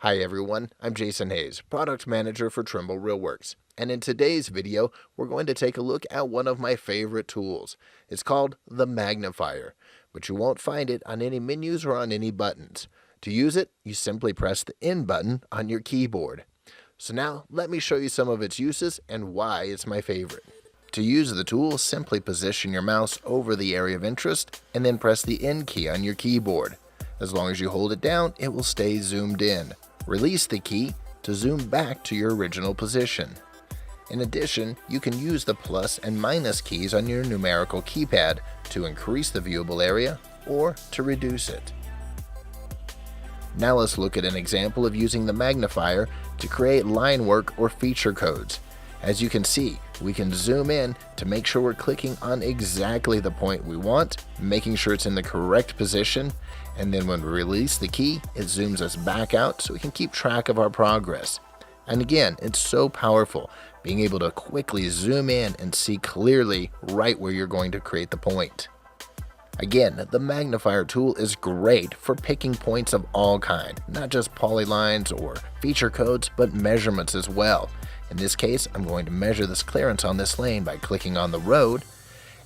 Hi everyone, I'm Jason Hayes, Product Manager for Trimble RealWorks, and in today's video, we're going to take a look at one of my favorite tools. It's called the Magnifier, but you won't find it on any menus or on any buttons. To use it, you simply press the N button on your keyboard. So now, let me show you some of its uses and why it's my favorite. To use the tool, simply position your mouse over the area of interest and then press the N key on your keyboard. As long as you hold it down, it will stay zoomed in. Release the key to zoom back to your original position. In addition, you can use the plus and minus keys on your numerical keypad to increase the viewable area or to reduce it. Now let's look at an example of using the magnifier to create line work or feature codes. As you can see, we can zoom in to make sure we're clicking on exactly the point we want, making sure it's in the correct position, and then when we release the key, it zooms us back out so we can keep track of our progress. And again, it's so powerful, being able to quickly zoom in and see clearly right where you're going to create the point. Again, the magnifier tool is great for picking points of all kind, not just polylines or feature codes, but measurements as well. In this case, I'm going to measure this clearance on this lane by clicking on the road,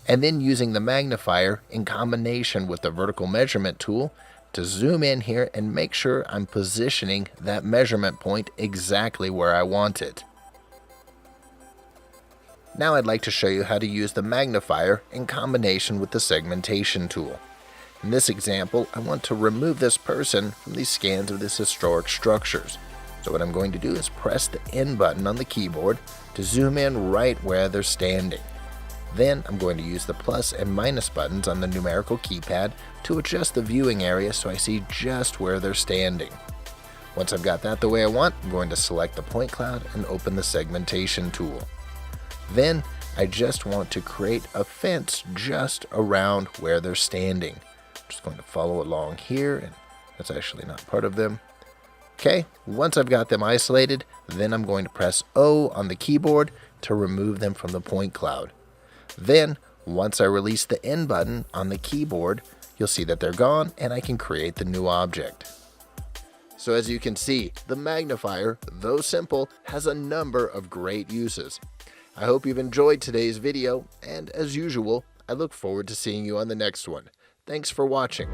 and then using the magnifier in combination with the vertical measurement tool to zoom in here and make sure I'm positioning that measurement point exactly where I want it. Now I'd like to show you how to use the magnifier in combination with the segmentation tool. In this example, I want to remove this person from these scans of these historic structures. So what I'm going to do is press the N button on the keyboard to zoom in right where they're standing. Then I'm going to use the plus and minus buttons on the numerical keypad to adjust the viewing area so I see just where they're standing. Once I've got that the way I want, I'm going to select the point cloud and open the segmentation tool. Then I just want to create a fence just around where they're standing. I'm just going to follow along here, and that's actually not part of them. Okay, once I've got them isolated, then I'm going to press O on the keyboard to remove them from the point cloud. Then, once I release the N button on the keyboard, you'll see that they're gone and I can create the new object. So as you can see, the magnifier, though simple, has a number of great uses. I hope you've enjoyed today's video, and as usual, I look forward to seeing you on the next one. Thanks for watching.